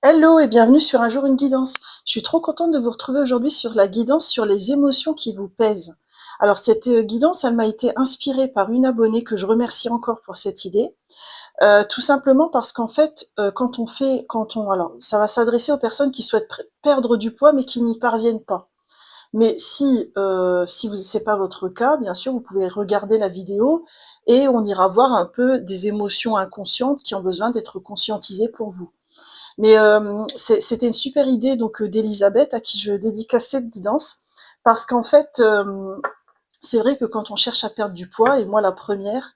Hello et bienvenue sur Un jour une guidance. Je suis trop contente de vous retrouver aujourd'hui sur la guidance sur les émotions qui vous pèsent. Alors cette guidance, elle m'a été inspirée par une abonnée que je remercie encore pour cette idée. Tout simplement parce qu'en fait, alors ça va s'adresser aux personnes qui souhaitent perdre du poids mais qui n'y parviennent pas. Mais si c'est pas votre cas, bien sûr, vous pouvez regarder la vidéo et on ira voir un peu des émotions inconscientes qui ont besoin d'être conscientisées pour vous. Mais c'était une super idée donc d'Elisabeth à qui je dédicace cette guidance parce qu'en fait, c'est vrai que quand on cherche à perdre du poids, et moi la première,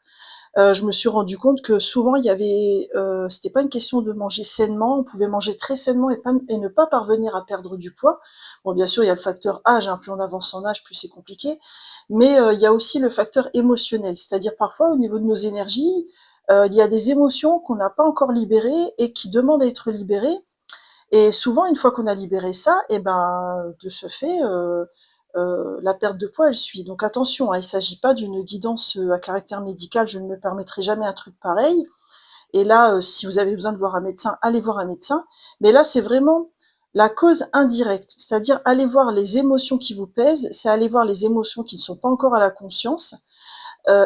je me suis rendu compte que souvent il y avait, c'était pas une question de manger sainement, on pouvait manger très sainement et ne pas parvenir à perdre du poids. Bon, bien sûr, il y a le facteur âge, hein, plus on avance en âge, plus c'est compliqué, mais il y a aussi le facteur émotionnel, c'est-à-dire parfois au niveau de nos énergies, il y a des émotions qu'on n'a pas encore libérées et qui demandent à être libérées. Et souvent, une fois qu'on a libéré ça, et ben, de ce fait, la perte de poids, elle suit. Donc attention, hein, il ne s'agit pas d'une guidance à caractère médical, je ne me permettrai jamais un truc pareil. Et là, si vous avez besoin de voir un médecin, allez voir un médecin. Mais là, c'est vraiment la cause indirecte, c'est-à-dire aller voir les émotions qui vous pèsent, c'est aller voir les émotions qui ne sont pas encore à la conscience,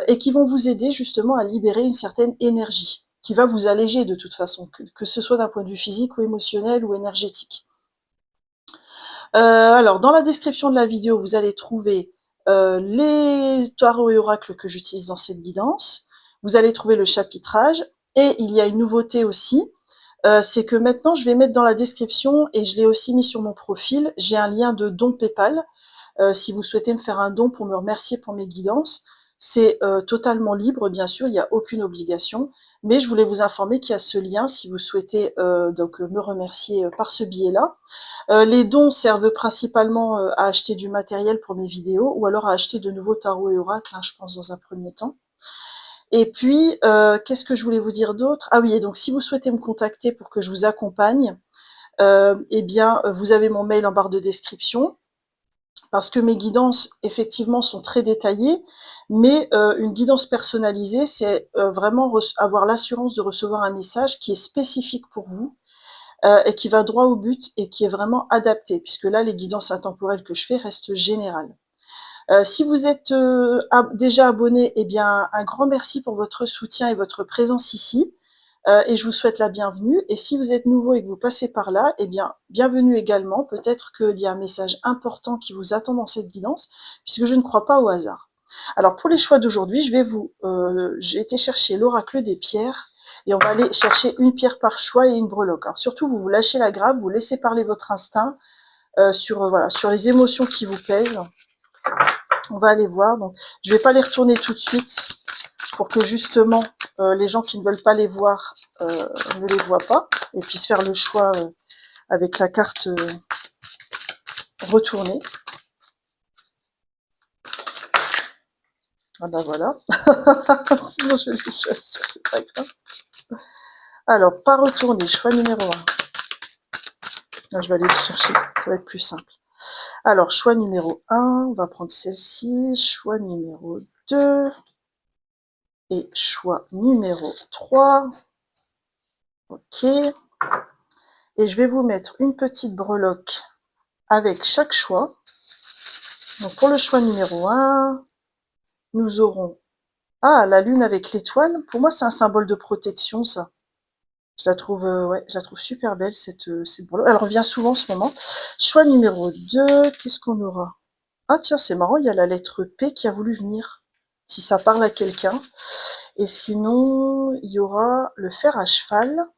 et qui vont vous aider justement à libérer une certaine énergie, qui va vous alléger de toute façon, que ce soit d'un point de vue physique ou émotionnel ou énergétique. Alors, dans la description de la vidéo, vous allez trouver les tarots et oracles que j'utilise dans cette guidance. Vous allez trouver le chapitrage. Et il y a une nouveauté aussi, c'est que maintenant, je vais mettre dans la description, et je l'ai aussi mis sur mon profil, j'ai un lien de don PayPal. Si vous souhaitez me faire un don pour me remercier pour mes guidances, c'est totalement libre, bien sûr, il n'y a aucune obligation. Mais je voulais vous informer qu'il y a ce lien si vous souhaitez me remercier par ce biais-là. Les dons servent principalement à acheter du matériel pour mes vidéos ou alors à acheter de nouveaux tarots et oracles, hein, je pense dans un premier temps. Et puis, qu'est-ce que je voulais vous dire d'autre? Ah oui, et donc si vous souhaitez me contacter pour que je vous accompagne, eh bien, vous avez mon mail en barre de description, parce que mes guidances, effectivement, sont très détaillées, mais une guidance personnalisée, c'est vraiment avoir l'assurance de recevoir un message qui est spécifique pour vous, et qui va droit au but et qui est vraiment adapté, puisque là, les guidances intemporelles que je fais restent générales. Si vous êtes déjà abonné, eh bien, un grand merci pour votre soutien et votre présence ici, et je vous souhaite la bienvenue. Et si vous êtes nouveau et que vous passez par là, eh bien, bienvenue également. Peut-être qu'il y a un message important qui vous attend dans cette guidance, puisque je ne crois pas au hasard. Alors, pour les choix d'aujourd'hui, j'ai été chercher l'oracle des pierres, et on va aller chercher une pierre par choix et une breloque. Alors, surtout, vous lâchez la grappe, vous laissez parler votre instinct voilà, sur les émotions qui vous pèsent. On va aller voir. Donc, je vais pas les retourner tout de suite pour que justement les gens qui ne veulent pas les voir ne les voient pas et puissent faire le choix avec la carte retournée. Ah ben voilà. Sinon je vais les choisir, c'est pas grave. Alors, pas retourner, choix numéro 1. Je vais aller le chercher, ça va être plus simple. Alors, choix numéro 1, on va prendre celle-ci. Choix numéro 2. Et choix numéro 3. Ok. Et je vais vous mettre une petite breloque avec chaque choix. Donc pour le choix numéro 1, nous aurons la lune avec l'étoile. Pour moi, c'est un symbole de protection, ça. Ouais, je la trouve super belle, cette breloque. Elle revient souvent en ce moment. Choix numéro 2, qu'est-ce qu'on aura? Ah tiens, c'est marrant, il y a la lettre P qui a voulu venir, si ça parle à quelqu'un. Et sinon, il y aura le fer à cheval,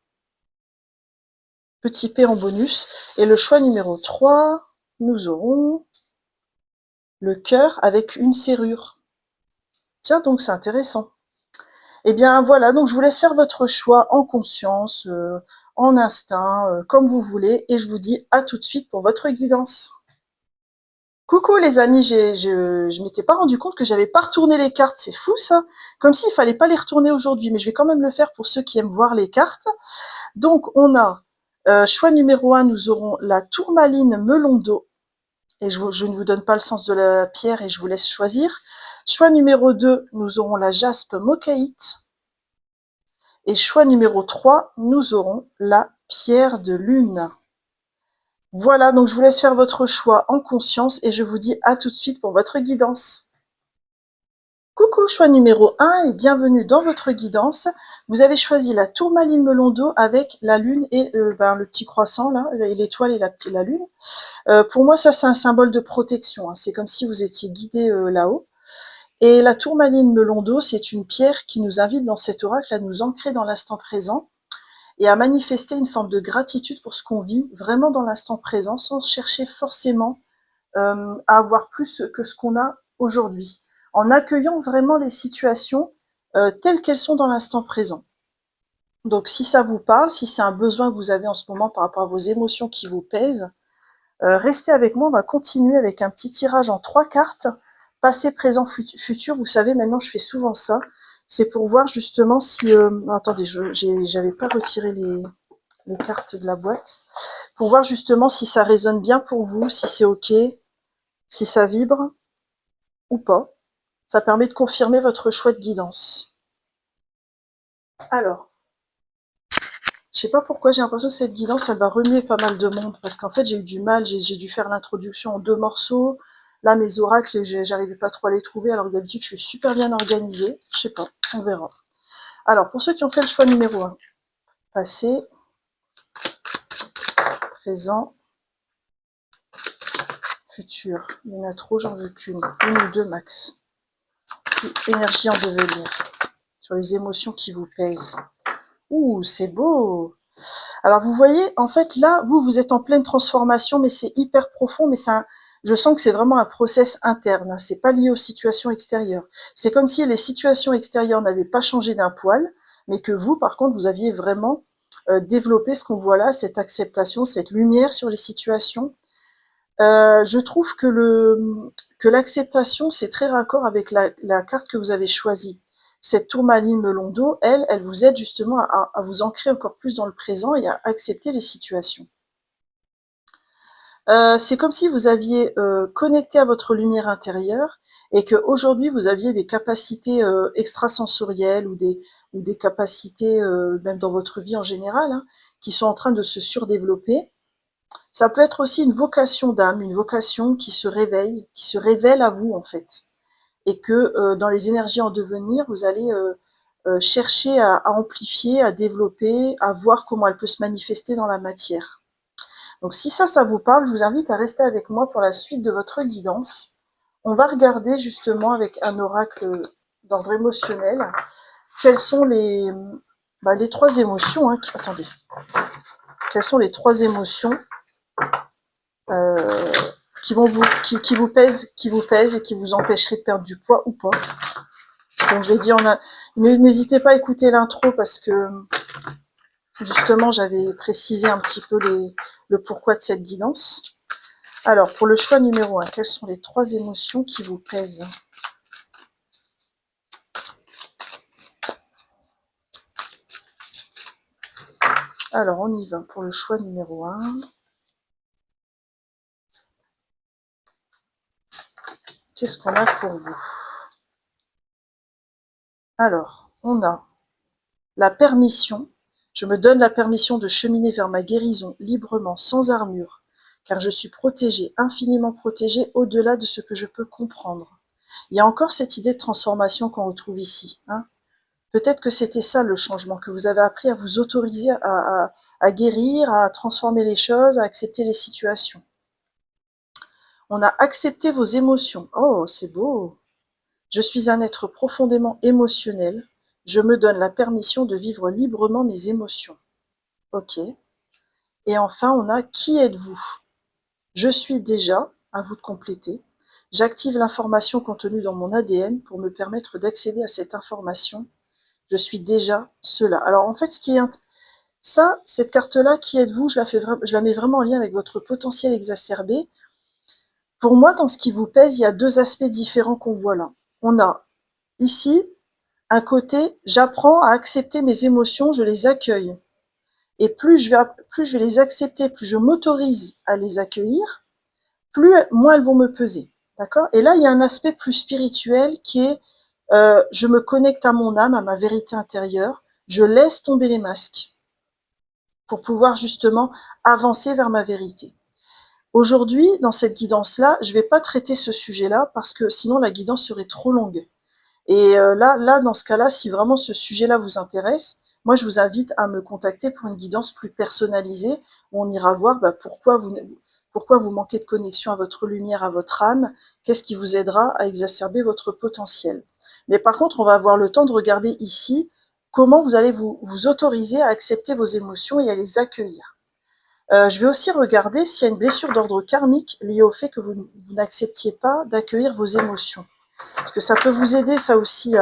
petit P en bonus. Et le choix numéro 3, nous aurons le cœur avec une serrure. Tiens, donc c'est intéressant. Eh bien voilà, donc je vous laisse faire votre choix en conscience, en instinct, comme vous voulez, et je vous dis à tout de suite pour votre guidance. Coucou les amis, je m'étais pas rendu compte que j'avais pas retourné les cartes, c'est fou ça. Comme s'il fallait pas les retourner aujourd'hui, mais je vais quand même le faire pour ceux qui aiment voir les cartes. Donc on a choix numéro 1, nous aurons la tourmaline melon d'eau, et je ne vous donne pas le sens de la pierre et je vous laisse choisir. Choix numéro 2, nous aurons la jaspe mocaïte. Et choix numéro 3, nous aurons la pierre de lune. Voilà, donc je vous laisse faire votre choix en conscience et je vous dis à tout de suite pour votre guidance. Coucou, choix numéro 1 et bienvenue dans votre guidance. Vous avez choisi la tourmaline melon d'eau avec la lune et le petit croissant là, et l'étoile et la lune. Pour moi, ça c'est un symbole de protection, hein. C'est comme si vous étiez guidé là-haut. Et la tourmaline melon d'eau, c'est une pierre qui nous invite dans cet oracle à nous ancrer dans l'instant présent et à manifester une forme de gratitude pour ce qu'on vit vraiment dans l'instant présent, sans chercher forcément à avoir plus que ce qu'on a aujourd'hui, en accueillant vraiment les situations telles qu'elles sont dans l'instant présent. Donc si ça vous parle, si c'est un besoin que vous avez en ce moment par rapport à vos émotions qui vous pèsent, restez avec moi, on va continuer avec un petit tirage en 3 cartes, passé, présent, futur. Vous savez, maintenant je fais souvent ça, c'est pour voir justement si... attendez, j'avais pas retiré les cartes de la boîte, pour voir justement si ça résonne bien pour vous, si c'est ok, si ça vibre ou pas. Ça permet de confirmer votre choix de guidance. Alors, je sais pas pourquoi j'ai l'impression que cette guidance, elle va remuer pas mal de monde, parce qu'en fait, j'ai eu du mal, j'ai dû faire l'introduction en 2 morceaux. Là, mes oracles, j'arrivais pas trop à les trouver, alors que d'habitude, je suis super bien organisée. Je sais pas, on verra. Alors, pour ceux qui ont fait le choix numéro 1, passé, présent, futur. Il y en a trop, j'en veux qu'une. Une ou deux max. Puis, énergie en devenir. Sur les émotions qui vous pèsent. Ouh, c'est beau! Alors vous voyez, en fait là, vous êtes en pleine transformation, mais c'est hyper profond, mais je sens que c'est vraiment un process interne, hein. C'est pas lié aux situations extérieures. C'est comme si les situations extérieures n'avaient pas changé d'un poil, mais que vous, par contre, vous aviez vraiment développé ce qu'on voit là, cette acceptation, cette lumière sur les situations. Je trouve que l'acceptation, c'est très raccord avec la carte que vous avez choisie. Cette tourmaline melon d'eau, elle vous aide justement à vous ancrer encore plus dans le présent et à accepter les situations. C'est comme si vous aviez connecté à votre lumière intérieure et qu'aujourd'hui vous aviez des capacités extrasensorielles ou des capacités, même dans votre vie en général, hein, qui sont en train de se surdévelopper. Ça peut être aussi une vocation d'âme, une vocation qui se réveille, qui se révèle à vous en fait. Et que dans les énergies en devenir, vous allez chercher à amplifier, à développer, à voir comment elle peut se manifester dans la matière. Donc si ça vous parle, je vous invite à rester avec moi pour la suite de votre guidance. On va regarder justement avec un oracle d'ordre émotionnel quelles sont les 3 émotions. Attendez. Quelles sont les 3 émotions euh, qui vous pèsent et qui vous empêcheraient de perdre du poids ou pas. Comme je l'ai dit, n'hésitez pas à écouter l'intro parce que justement j'avais précisé un petit peu le pourquoi de cette guidance. Alors pour le choix numéro 1, quelles sont les 3 émotions qui vous pèsent? Alors on y va pour le choix numéro 1. Qu'est-ce qu'on a pour vous? Alors, on a la permission. Je me donne la permission de cheminer vers ma guérison librement, sans armure, car je suis protégée, infiniment protégée, au-delà de ce que je peux comprendre. Il y a encore cette idée de transformation qu'on retrouve ici, hein. Peut-être que c'était ça le changement, que vous avez appris à vous autoriser à guérir, à transformer les choses, à accepter les situations. On a accepté vos émotions. Oh, c'est beau! Je suis un être profondément émotionnel. Je me donne la permission de vivre librement mes émotions. Ok. Et enfin, on a qui êtes-vous? Je suis déjà, à vous de compléter. J'active l'information contenue dans mon ADN pour me permettre d'accéder à cette information. Je suis déjà cela. Alors en fait, cette carte-là, qui êtes-vous? Je la mets vraiment en lien avec votre potentiel exacerbé. Pour moi, dans ce qui vous pèse, il y a 2 aspects différents qu'on voit là. On a ici un côté, j'apprends à accepter mes émotions, je les accueille. Et plus je vais les accepter, plus je m'autorise à les accueillir, moins elles vont me peser. D'accord? Et là, il y a un aspect plus spirituel qui est, je me connecte à mon âme, à ma vérité intérieure, je laisse tomber les masques. pour pouvoir justement avancer vers ma vérité. Aujourd'hui, dans cette guidance-là, je ne vais pas traiter ce sujet-là parce que sinon la guidance serait trop longue. Et là, dans ce cas-là, si vraiment ce sujet-là vous intéresse, moi, je vous invite à me contacter pour une guidance plus personnalisée, où on ira voir pourquoi vous manquez de connexion à votre lumière, à votre âme, qu'est-ce qui vous aidera à exacerber votre potentiel. Mais par contre, on va avoir le temps de regarder ici comment vous allez vous autoriser à accepter vos émotions et à les accueillir. Je vais aussi regarder s'il y a une blessure d'ordre karmique liée au fait que vous n'acceptiez pas d'accueillir vos émotions. Parce que ça peut vous aider, ça aussi,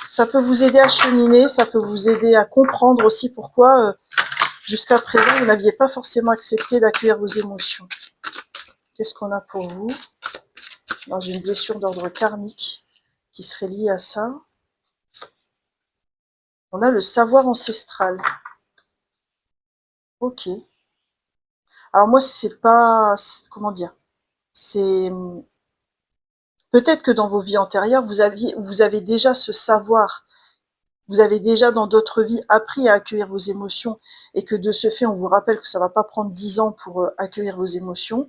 ça peut vous aider à cheminer, ça peut vous aider à comprendre aussi pourquoi, jusqu'à présent, vous n'aviez pas forcément accepté d'accueillir vos émotions. Qu'est-ce qu'on a pour vous dans une blessure d'ordre karmique qui serait liée à ça? On a le savoir ancestral. Ok. Alors moi, c'est pas... Comment dire? C'est... Peut-être que dans vos vies antérieures, vous avez déjà ce savoir. Vous avez déjà dans d'autres vies appris à accueillir vos émotions et que de ce fait, on vous rappelle que ça va pas prendre 10 ans pour accueillir vos émotions.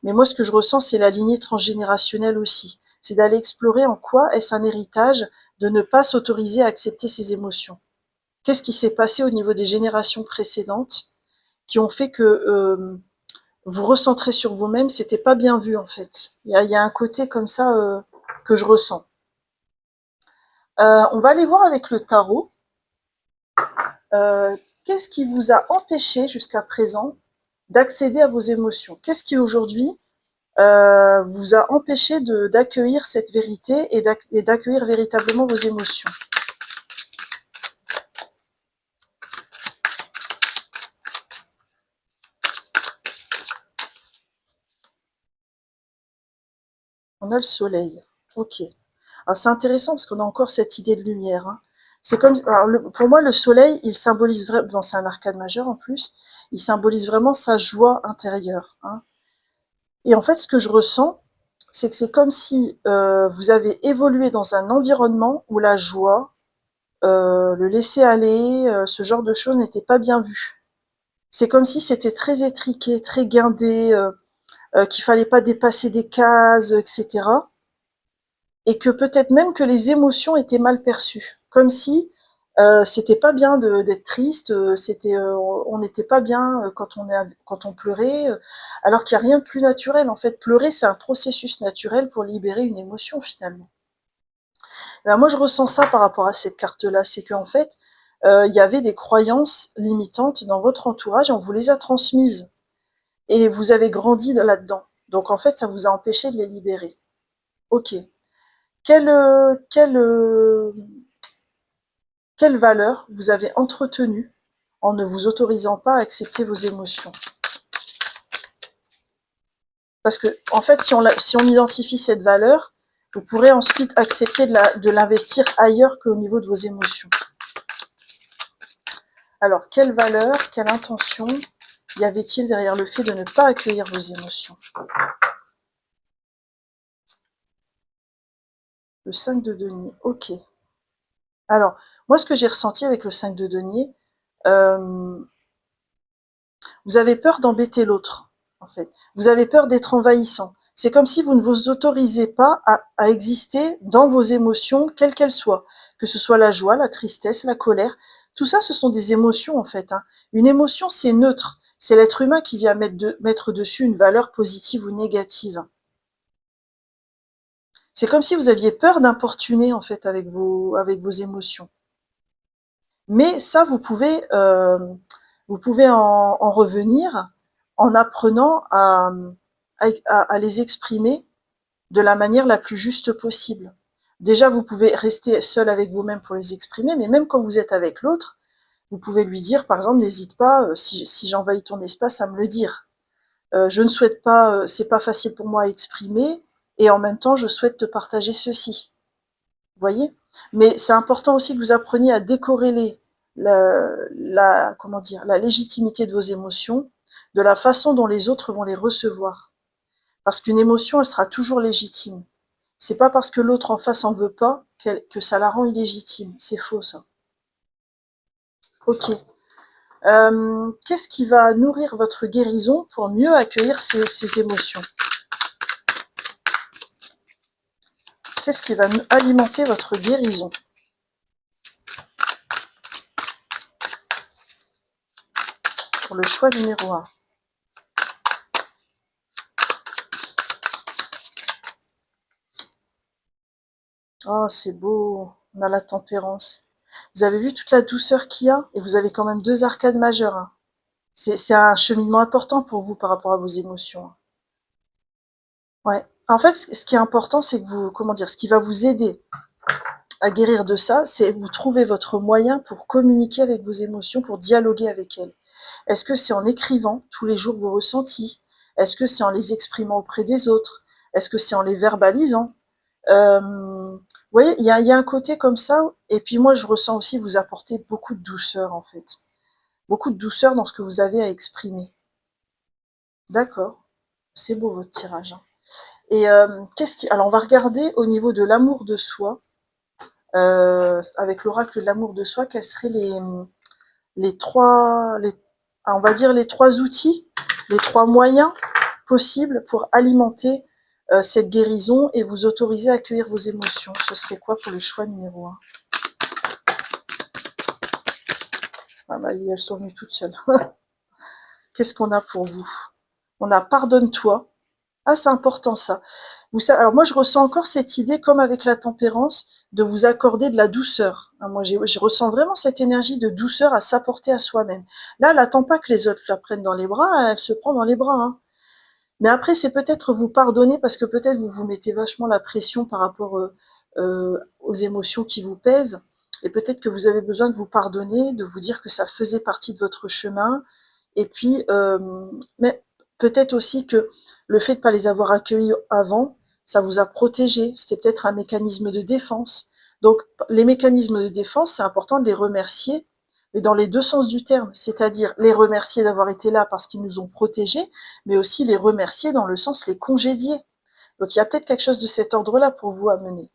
Mais moi, ce que je ressens, c'est la lignée transgénérationnelle aussi. C'est d'aller explorer en quoi est-ce un héritage de ne pas s'autoriser à accepter ses émotions. Qu'est-ce qui s'est passé au niveau des générations précédentes qui ont fait que vous recentrez sur vous-même, c'était pas bien vu en fait. Il y a un côté comme ça que je ressens. On va aller voir avec le tarot. Qu'est-ce qui vous a empêché jusqu'à présent d'accéder à vos émotions? Qu'est-ce qui aujourd'hui vous a empêché d'accueillir cette vérité et d'accueillir véritablement vos émotions? On a le soleil. Ok. Alors c'est intéressant parce qu'on a encore cette idée de lumière. Hein. C'est comme, alors pour moi, le soleil, il symbolise vraiment, c'est un arcane majeur en plus, il symbolise vraiment sa joie intérieure. Hein. Et en fait, ce que je ressens, c'est que c'est comme si vous avez évolué dans un environnement où la joie, le laisser aller, ce genre de choses n'était pas bien vu. C'est comme si c'était très étriqué, très guindé, qu'il fallait pas dépasser des cases, etc. Et que peut-être même que les émotions étaient mal perçues, comme si c'était pas bien d'être triste, on n'était pas bien quand on pleurait, alors qu'il n'y a rien de plus naturel. En fait, pleurer, c'est un processus naturel pour libérer une émotion finalement. Ben, moi, je ressens ça par rapport à cette carte-là, c'est qu'en fait, il y avait des croyances limitantes dans votre entourage et on vous les a transmises. Et vous avez grandi là-dedans. Donc en fait, ça vous a empêché de les libérer. Ok. Quelle, euh, quelle, euh, quelle valeur vous avez entretenue en ne vous autorisant pas à accepter vos émotions? Parce que, en fait, si on identifie cette valeur, vous pourrez ensuite accepter de l'investir ailleurs qu'au niveau de vos émotions. Alors, quelle valeur, quelle intention y avait-il derrière le fait de ne pas accueillir vos émotions? Le 5 de denier, ok. Alors, moi, ce que j'ai ressenti avec le 5 de denier, euh, vous avez peur d'embêter l'autre, en fait. Vous avez peur d'être envahissant. C'est comme si vous ne vous autorisez pas à exister dans vos émotions, quelles qu'elles soient. Que ce soit la joie, la tristesse, la colère. Tout ça, ce sont des émotions, en fait. Hein. Une émotion, c'est neutre. C'est l'être humain qui vient mettre dessus une valeur positive ou négative. C'est comme si vous aviez peur d'importuner, en fait, avec vos émotions. Mais ça, vous pouvez en revenir en apprenant à les exprimer de la manière la plus juste possible. Déjà, vous pouvez rester seul avec vous-même pour les exprimer, mais même quand vous êtes avec l'autre, vous pouvez lui dire, par exemple, n'hésite pas, si j'envahis ton espace, à me le dire. Je ne souhaite pas, c'est pas facile pour moi à exprimer, et en même temps, je souhaite te partager ceci. Vous voyez? Mais c'est important aussi que vous appreniez à décorréler comment dire, la légitimité de vos émotions de la façon dont les autres vont les recevoir. Parce qu'une émotion, elle sera toujours légitime. C'est pas parce que l'autre en face en veut pas que ça la rend illégitime. C'est faux, ça. Ok. Qu'est-ce qui va nourrir votre guérison pour mieux accueillir ces émotions? Qu'est-ce qui va alimenter votre guérison? Pour le choix numéro 1. Oh, c'est beau. On a la tempérance. Vous avez vu toute la douceur qu'il y a? Et vous avez quand même 2 arcades majeures, hein. C'est un cheminement important pour vous par rapport à vos émotions, hein. Ouais. En fait, ce qui est important, c'est que vous, comment dire, ce qui va vous aider à guérir de ça, c'est vous trouver votre moyen pour communiquer avec vos émotions, pour dialoguer avec elles. Est-ce que c'est en écrivant tous les jours vos ressentis? Est-ce que c'est en les exprimant auprès des autres? Est-ce que c'est en les verbalisant? Vous voyez, il y a un côté comme ça, et puis moi je ressens aussi vous apporter beaucoup de douceur en fait. Beaucoup de douceur dans ce que vous avez à exprimer. D'accord, c'est beau votre tirage, hein. Et alors on va regarder au niveau de l'amour de soi, avec l'oracle de l'amour de soi, quels seraient les trois, on va dire les 3 outils, les 3 moyens possibles pour alimenter cette guérison et vous autoriser à accueillir vos émotions. Ce serait quoi pour le choix numéro 1? Ah bah, elles sont venues toutes seules. Qu'est-ce qu'on a pour vous? On a pardonne-toi. Ah, c'est important ça. Vous savez, alors moi je ressens encore cette idée, comme avec la tempérance, de vous accorder de la douceur. Hein, moi je ressens vraiment cette énergie de douceur à s'apporter à soi-même. Là, elle n'attend pas que les autres la prennent dans les bras, elle se prend dans les bras, hein. Mais après, c'est peut-être vous pardonner parce que peut-être vous vous mettez vachement la pression par rapport aux émotions qui vous pèsent. Et peut-être que vous avez besoin de vous pardonner, de vous dire que ça faisait partie de votre chemin. Et puis, mais peut-être aussi que le fait de ne pas les avoir accueillis avant, ça vous a protégé. C'était peut-être un mécanisme de défense. Donc, les mécanismes de défense, c'est important de les remercier, mais dans les 2 sens du terme. C'est-à-dire les remercier d'avoir été là parce qu'ils nous ont protégés, mais aussi les remercier dans le sens les congédier. Donc, il y a peut-être quelque chose de cet ordre-là pour vous à mener.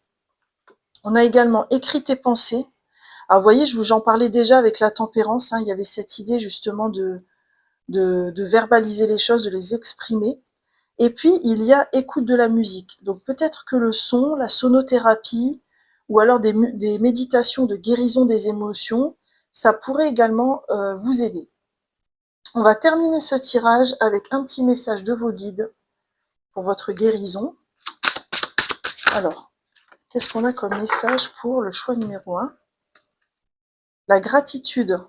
On a également écrit tes pensées. Alors, vous voyez, j'en parlais déjà avec la tempérance, hein, il y avait cette idée justement de verbaliser les choses, de les exprimer. Et puis, il y a écoute de la musique. Donc peut-être que le son, la sonothérapie, ou alors des méditations de guérison des émotions, ça pourrait également vous aider. On va terminer ce tirage avec un petit message de vos guides pour votre guérison. Alors, qu'est-ce qu'on a comme message pour le choix numéro 1? La gratitude.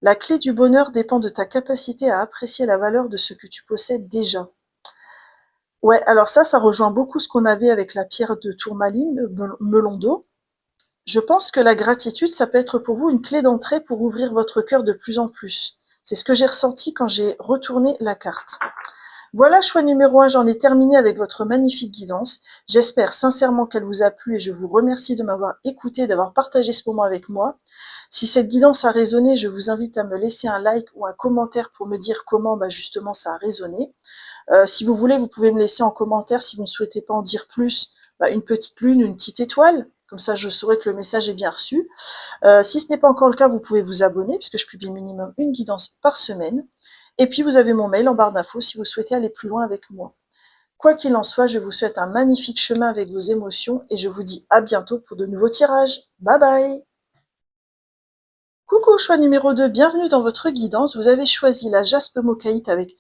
La clé du bonheur dépend de ta capacité à apprécier la valeur de ce que tu possèdes déjà. Ouais, alors ça rejoint beaucoup ce qu'on avait avec la pierre de tourmaline, melon d'eau. Je pense que la gratitude, ça peut être pour vous une clé d'entrée pour ouvrir votre cœur de plus en plus. C'est ce que j'ai ressenti quand j'ai retourné la carte. Voilà, choix numéro 1, j'en ai terminé avec votre magnifique guidance. J'espère sincèrement qu'elle vous a plu et je vous remercie de m'avoir écouté, d'avoir partagé ce moment avec moi. Si cette guidance a résonné, je vous invite à me laisser un like ou un commentaire pour me dire comment justement ça a résonné. Si vous voulez, vous pouvez me laisser en commentaire, si vous ne souhaitez pas en dire plus, une petite lune, une petite étoile. Comme ça, je saurai que le message est bien reçu. Si ce n'est pas encore le cas, vous pouvez vous abonner, puisque je publie minimum une guidance par semaine. Et puis, vous avez mon mail en barre d'infos si vous souhaitez aller plus loin avec moi. Quoi qu'il en soit, je vous souhaite un magnifique chemin avec vos émotions et je vous dis à bientôt pour de nouveaux tirages. Bye bye! Coucou, choix numéro 2, bienvenue dans votre guidance. Vous avez choisi la jaspe mocaïte avec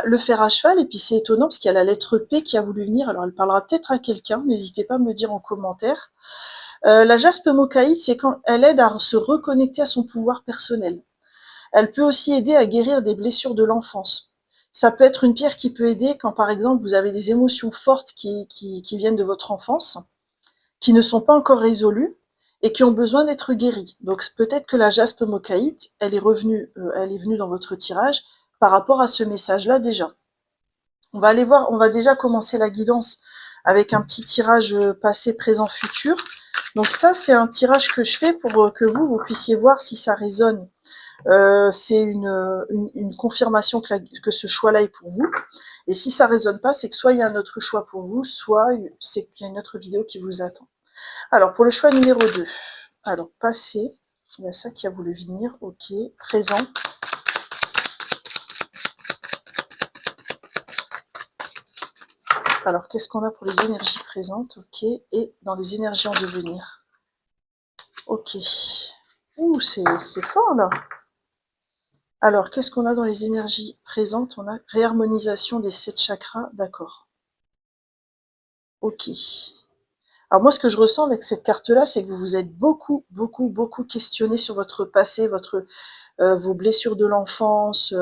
le fer à cheval, et puis c'est étonnant parce qu'il y a la lettre P qui a voulu venir, alors elle parlera peut-être à quelqu'un, n'hésitez pas à me le dire en commentaire. La jaspe mocaïte, c'est quand elle aide à se reconnecter à son pouvoir personnel. Elle peut aussi aider à guérir des blessures de l'enfance. Ça peut être une pierre qui peut aider quand, par exemple, vous avez des émotions fortes qui viennent de votre enfance, qui ne sont pas encore résolues et qui ont besoin d'être guéries. Donc peut-être que la jaspe mocaïte, elle est venue dans votre tirage par rapport à ce message-là déjà. On va aller voir, on va déjà commencer la guidance avec un petit tirage passé, présent, futur. Donc ça, c'est un tirage que je fais pour que vous puissiez voir si ça résonne. C'est une confirmation que ce choix-là est pour vous. Et si ça résonne pas, c'est que soit il y a un autre choix pour vous, soit c'est qu'il y a une autre vidéo qui vous attend. Alors, pour le choix numéro 2, alors, passé, Il y a ça qui a voulu venir, ok. Présent. Alors, qu'est-ce qu'on a pour les énergies présentes, ok. Et dans les énergies en devenir. Ok. Ouh, c'est fort, là. Alors, qu'est-ce qu'on a dans les énergies présentes? On a réharmonisation des 7 chakras, d'accord. Ok. Alors moi, ce que je ressens avec cette carte-là, c'est que vous vous êtes beaucoup, beaucoup, beaucoup questionné sur votre passé, vos blessures de l'enfance.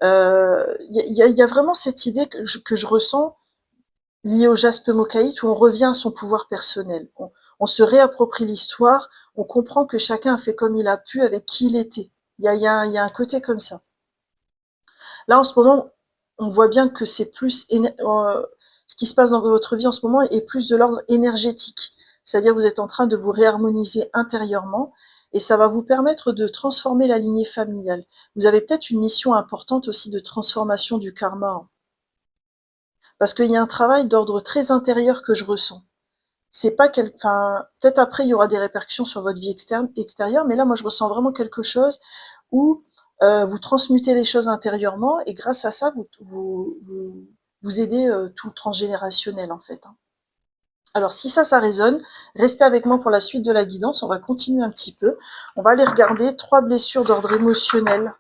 Il y a vraiment cette idée que je ressens liée au jaspe mocaïte où on revient à son pouvoir personnel. On se réapproprie l'histoire, on comprend que chacun a fait comme il a pu avec qui il était. Il y a un côté comme ça. Là, en ce moment, on voit bien que c'est plus ce qui se passe dans votre vie en ce moment est plus de l'ordre énergétique. C'est-à-dire que vous êtes en train de vous réharmoniser intérieurement et ça va vous permettre de transformer la lignée familiale. Vous avez peut-être une mission importante aussi de transformation du karma, hein. Parce qu'il y a un travail d'ordre très intérieur que je ressens. C'est pas enfin, peut-être après il y aura des répercussions sur votre vie extérieure, mais là moi je ressens vraiment quelque chose où vous transmutez les choses intérieurement et grâce à ça vous aidez tout le transgénérationnel en fait, hein. Alors si ça résonne, restez avec moi pour la suite de la guidance, on va continuer un petit peu. On va aller regarder 3 blessures d'ordre émotionnel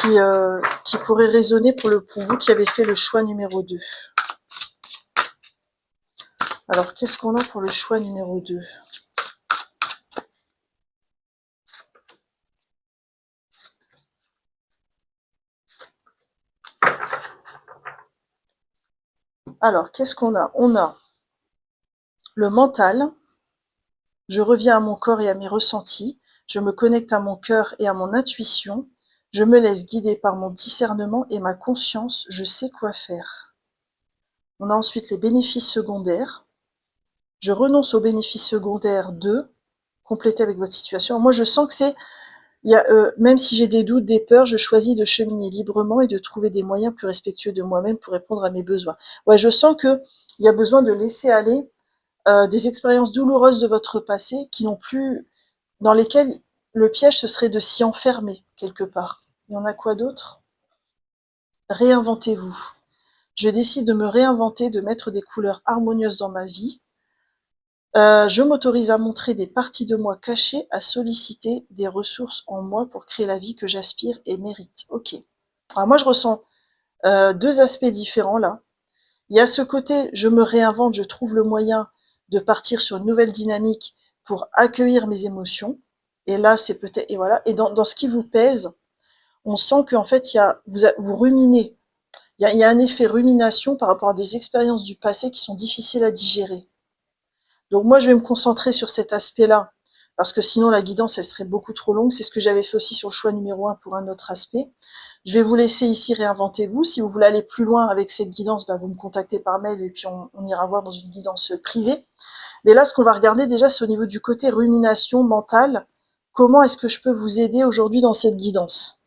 qui pourraient résonner pour vous qui avez fait le choix numéro 2. Alors qu'est-ce qu'on a pour le choix numéro 2? Alors qu'est-ce qu'on a? On a le mental, je reviens à mon corps et à mes ressentis, je me connecte à mon cœur et à mon intuition, je me laisse guider par mon discernement et ma conscience, je sais quoi faire. On a ensuite les bénéfices secondaires. Je renonce aux bénéfices secondaires de compléter avec votre situation. Moi, je sens que même si j'ai des doutes, des peurs, je choisis de cheminer librement et de trouver des moyens plus respectueux de moi-même pour répondre à mes besoins. Ouais, je sens que il y a besoin de laisser aller des expériences douloureuses de votre passé dans lesquelles le piège ce serait de s'y enfermer quelque part. Il y en a quoi d'autre? Réinventez-vous. Je décide de me réinventer, de mettre des couleurs harmonieuses dans ma vie. Je m'autorise à montrer des parties de moi cachées, à solliciter des ressources en moi pour créer la vie que j'aspire et mérite. Ok. Alors moi je ressens 2 aspects différents là. Il y a ce côté, je me réinvente, je trouve le moyen de partir sur une nouvelle dynamique pour accueillir mes émotions. Et là, c'est peut-être, et voilà. Et dans ce qui vous pèse, on sent qu'en fait, vous ruminez. Il y a un effet rumination par rapport à des expériences du passé qui sont difficiles à digérer. Donc moi, je vais me concentrer sur cet aspect-là, parce que sinon la guidance, elle serait beaucoup trop longue. C'est ce que j'avais fait aussi sur le choix numéro 1 pour un autre aspect. Je vais vous laisser ici, réinventez-vous. Si vous voulez aller plus loin avec cette guidance, bah, vous me contactez par mail et puis on ira voir dans une guidance privée. Mais là, ce qu'on va regarder déjà, c'est au niveau du côté rumination mentale. Comment est-ce que je peux vous aider aujourd'hui dans cette guidance?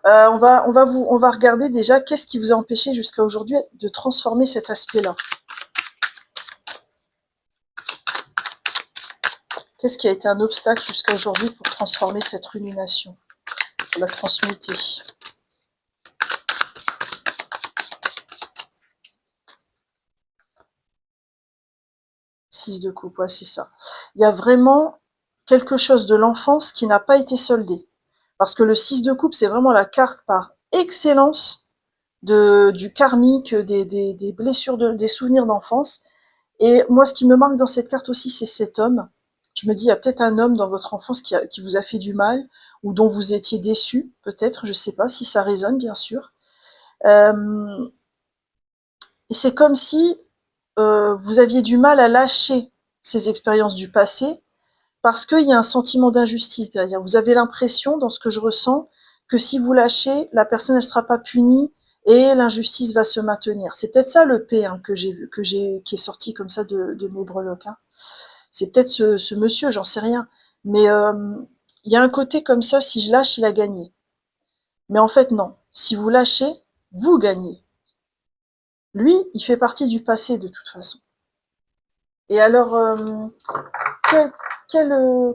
On va regarder déjà qu'est-ce qui vous a empêché jusqu'à aujourd'hui de transformer cet aspect-là. Qu'est-ce qui a été un obstacle jusqu'à aujourd'hui pour transformer cette rumination, pour la transmuter? Six de coupe, ouais, c'est ça. Il y a vraiment quelque chose de l'enfance qui n'a pas été soldé. Parce que le 6 de coupe, c'est vraiment la carte par excellence du karmique, des blessures, des souvenirs d'enfance. Et moi, ce qui me marque dans cette carte aussi, c'est cet homme. Je me dis, il y a peut-être un homme dans votre enfance qui vous a fait du mal, ou dont vous étiez déçu, peut-être, je sais pas, si ça résonne, bien sûr. Euh, et c'est comme si vous aviez du mal à lâcher ces expériences du passé, parce qu'il y a un sentiment d'injustice derrière. Vous avez l'impression, dans ce que je ressens, que si vous lâchez, la personne ne sera pas punie et l'injustice va se maintenir. C'est peut-être ça le P, hein, que j'ai vu, qui est sorti comme ça de mes breloques, hein. C'est peut-être ce monsieur, j'en sais rien. Mais il y a un côté comme ça, si je lâche, il a gagné. Mais en fait, non. Si vous lâchez, vous gagnez. Lui, il fait partie du passé de toute façon. Et alors, quel,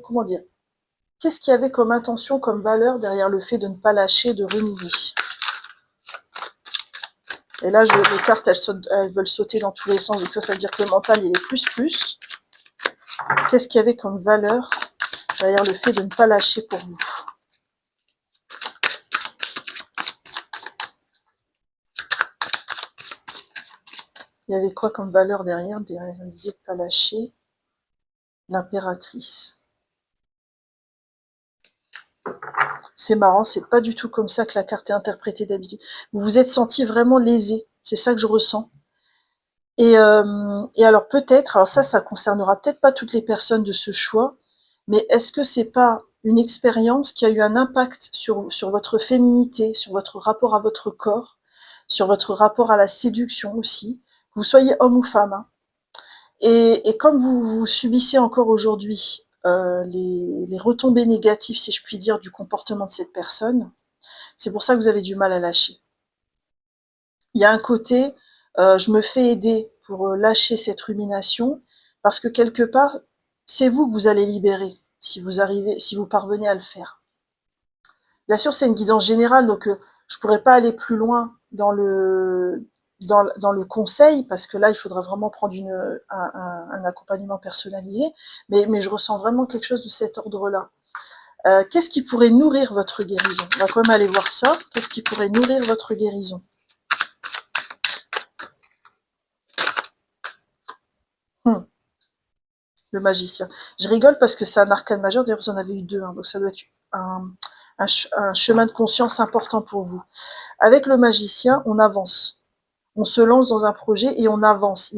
comment dire, qu'est-ce qu'il y avait comme intention, comme valeur derrière le fait de ne pas lâcher, de ruminer? Et là, les cartes, elles veulent sauter dans tous les sens, donc ça veut dire que le mental, il est plus. Qu'est-ce qu'il y avait comme valeur derrière le fait de ne pas lâcher pour vous? Il y avait quoi comme valeur derrière l'idée de ne pas lâcher? L'impératrice. C'est marrant, c'est pas du tout comme ça que la carte est interprétée d'habitude. Vous vous êtes senti vraiment lésé, c'est ça que je ressens. Et alors peut-être, alors ça concernera peut-être pas toutes les personnes de ce choix, mais est-ce que c'est pas une expérience qui a eu un impact sur votre féminité, sur votre rapport à votre corps, sur votre rapport à la séduction aussi, que vous soyez homme ou femme, hein. Et comme vous subissez encore aujourd'hui les retombées négatives, si je puis dire, du comportement de cette personne, c'est pour ça que vous avez du mal à lâcher. Il y a un côté, je me fais aider pour lâcher cette rumination, parce que quelque part, c'est vous que vous allez libérer, si vous parvenez à le faire. Bien sûr, c'est une guidance générale, donc je pourrais pas aller plus loin dans le conseil, parce que là, il faudra vraiment prendre un accompagnement personnalisé, mais je ressens vraiment quelque chose de cet ordre-là. Qu'est-ce qui pourrait nourrir votre guérison? On va quand même aller voir ça. Qu'est-ce qui pourrait nourrir votre guérison? Hmm, le magicien. Je rigole parce que c'est un arcane majeur, d'ailleurs vous en avez eu deux, hein, donc ça doit être un chemin de conscience important pour vous. Avec le magicien, on avance. On se lance dans un projet et on avance.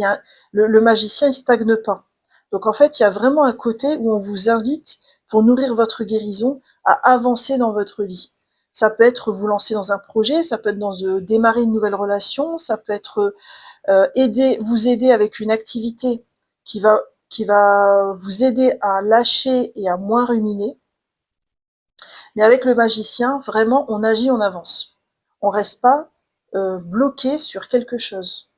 Le magicien, il stagne pas. Donc en fait, il y a vraiment un côté où on vous invite, pour nourrir votre guérison, à avancer dans votre vie. Ça peut être vous lancer dans un projet, ça peut être démarrer une nouvelle relation, ça peut être vous aider avec une activité qui va, qui va vous aider à lâcher et à moins ruminer. Mais avec le magicien, vraiment, on agit, on avance. On reste pas bloqué sur quelque chose.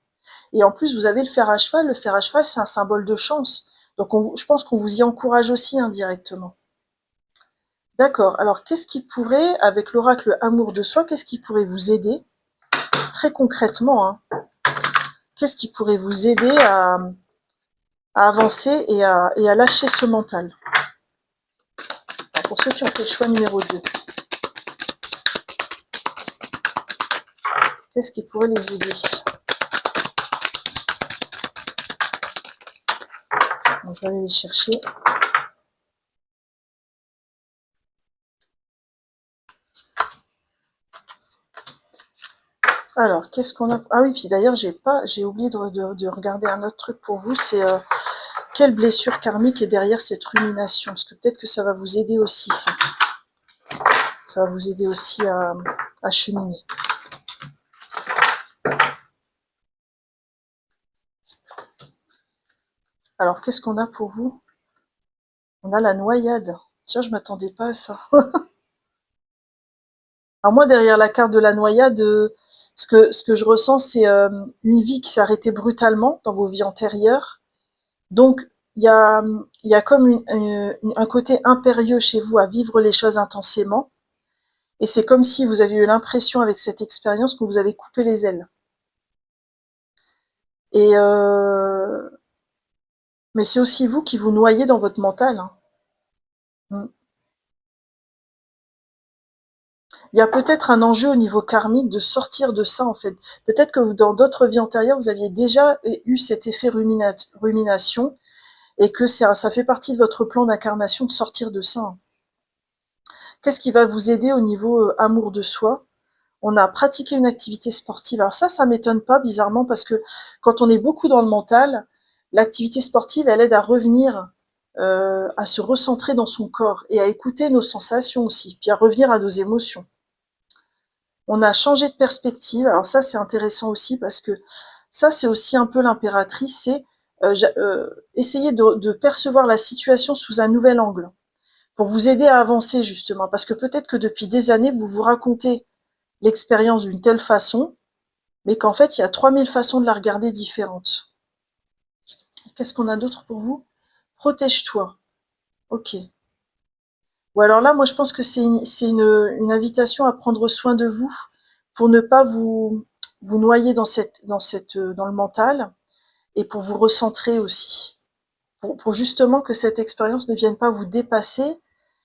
Et en plus, vous avez le fer à cheval. Le fer à cheval, c'est un symbole de chance. Donc, je pense qu'on vous y encourage aussi indirectement. D'accord. Alors, qu'est-ce qui pourrait, avec l'oracle amour de soi, qu'est-ce qui pourrait vous aider très concrètement, hein, qu'est-ce qui pourrait vous aider à avancer et à lâcher ce mental? Alors, pour ceux qui ont fait le choix numéro 2, qu'est-ce qui pourrait les aider? Donc, je vais aller les chercher. Alors, qu'est-ce qu'on a? Ah oui, puis d'ailleurs, j'ai oublié de regarder un autre truc pour vous, c'est quelle blessure karmique est derrière cette rumination? Parce que peut-être que ça va vous aider aussi, ça. Ça va vous aider aussi à cheminer. Alors, qu'est-ce qu'on a pour vous? On a la noyade. Tiens, je m'attendais pas à ça. Alors moi, derrière la carte de la noyade, ce que je ressens, c'est une vie qui s'est arrêtée brutalement dans vos vies antérieures. Donc, il y a comme un côté impérieux chez vous à vivre les choses intensément. Et c'est comme si vous aviez eu l'impression avec cette expérience que vous avez coupé les ailes. Et mais c'est aussi vous qui vous noyez dans votre mental, hein. Mm. Il y a peut-être un enjeu au niveau karmique de sortir de ça, en fait. Peut-être que dans d'autres vies antérieures, vous aviez déjà eu cet effet rumination et que ça fait partie de votre plan d'incarnation de sortir de ça, hein. Qu'est-ce qui va vous aider au niveau amour de soi? On a pratiqué une activité sportive. Alors ça m'étonne pas bizarrement parce que quand on est beaucoup dans le mental, l'activité sportive, elle aide à revenir, à se recentrer dans son corps et à écouter nos sensations aussi, puis à revenir à nos émotions. On a changé de perspective. Alors ça, c'est intéressant aussi parce que ça, c'est aussi un peu l'impératrice, c'est essayer de percevoir la situation sous un nouvel angle pour vous aider à avancer justement. Parce que peut-être que depuis des années, vous vous racontez l'expérience d'une telle façon, mais qu'en fait, il y a 3000 façons de la regarder différentes. Qu'est-ce qu'on a d'autre pour vous? Protège-toi. Ok. Ou alors là, moi, je pense que c'est une invitation à prendre soin de vous pour ne pas vous noyer dans le mental et pour vous recentrer aussi. Pour justement que cette expérience ne vienne pas vous dépasser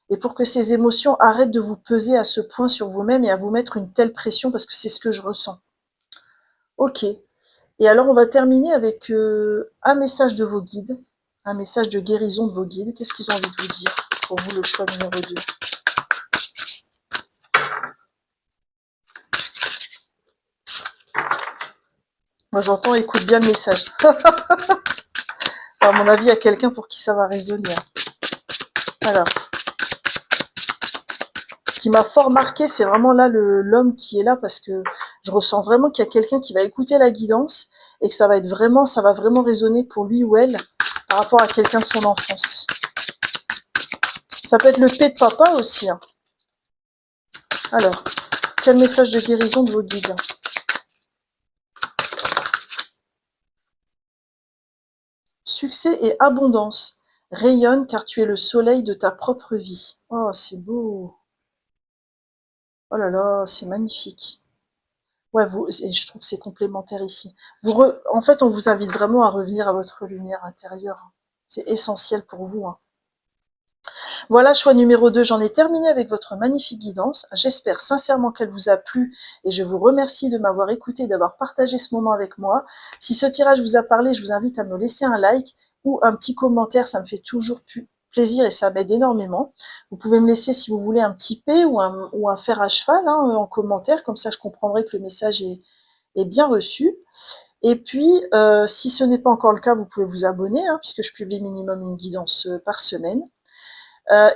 et pour que ces émotions arrêtent de vous peser à ce point sur vous-même et à vous mettre une telle pression parce que c'est ce que je ressens. Ok. Et alors, on va terminer avec un message de vos guides, un message de guérison de vos guides. Qu'est-ce qu'ils ont envie de vous dire pour vous, le choix numéro 2? Moi, j'entends, écoute bien le message. À mon avis, il y a quelqu'un pour qui ça va résonner. Alors, ce qui m'a fort marqué, c'est vraiment là l'homme qui est là parce que je ressens vraiment qu'il y a quelqu'un qui va écouter la guidance et que ça va vraiment résonner pour lui ou elle par rapport à quelqu'un de son enfance. Ça peut être le P de papa aussi. Hein. Alors, quel message de guérison de vos guides? Succès et abondance. Rayonne car tu es le soleil de ta propre vie. Oh, c'est beau. Oh là là, c'est magnifique. Ouais, et je trouve que c'est complémentaire ici. En fait, on vous invite vraiment à revenir à votre lumière intérieure. C'est essentiel pour vous. Hein. Voilà, choix numéro 2. J'en ai terminé avec votre magnifique guidance. J'espère sincèrement qu'elle vous a plu et je vous remercie de m'avoir écouté et d'avoir partagé ce moment avec moi. Si ce tirage vous a parlé, je vous invite à me laisser un like ou un petit commentaire. Ça me fait toujours plaisir et ça m'aide énormément. Vous pouvez me laisser, si vous voulez, un petit P ou un fer à cheval hein, en commentaire. Comme ça, je comprendrai que le message est bien reçu. Et puis, si ce n'est pas encore le cas, vous pouvez vous abonner, hein, puisque je publie minimum une guidance par semaine.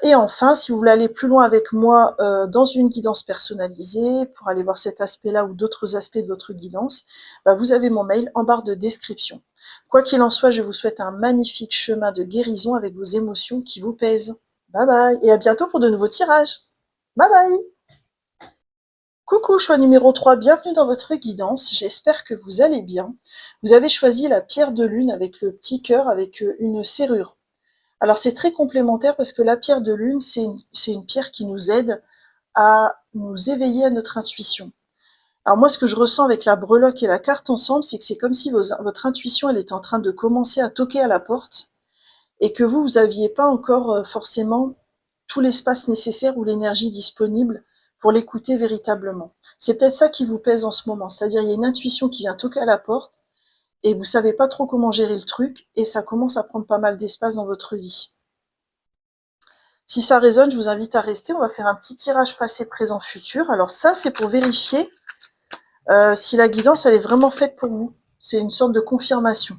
Et enfin, si vous voulez aller plus loin avec moi dans une guidance personnalisée, pour aller voir cet aspect-là ou d'autres aspects de votre guidance, bah, vous avez mon mail en barre de description. Quoi qu'il en soit, je vous souhaite un magnifique chemin de guérison avec vos émotions qui vous pèsent. Bye bye et à bientôt pour de nouveaux tirages. Bye bye. Coucou, choix numéro 3, bienvenue dans votre guidance, j'espère que vous allez bien. Vous avez choisi la pierre de lune avec le petit cœur avec une serrure. Alors c'est très complémentaire parce que la pierre de lune, c'est une pierre qui nous aide à nous éveiller à notre intuition. Alors moi, ce que je ressens avec la breloque et la carte ensemble, c'est que c'est comme si votre intuition, elle est en train de commencer à toquer à la porte et que vous n'aviez pas encore forcément tout l'espace nécessaire ou l'énergie disponible pour l'écouter véritablement. C'est peut-être ça qui vous pèse en ce moment, c'est-à-dire il y a une intuition qui vient toquer à la porte et vous savez pas trop comment gérer le truc et ça commence à prendre pas mal d'espace dans votre vie. Si ça résonne, je vous invite à rester. On va faire un petit tirage passé, présent, futur. Alors ça, c'est pour vérifier si la guidance, elle est vraiment faite pour vous. C'est une sorte de confirmation.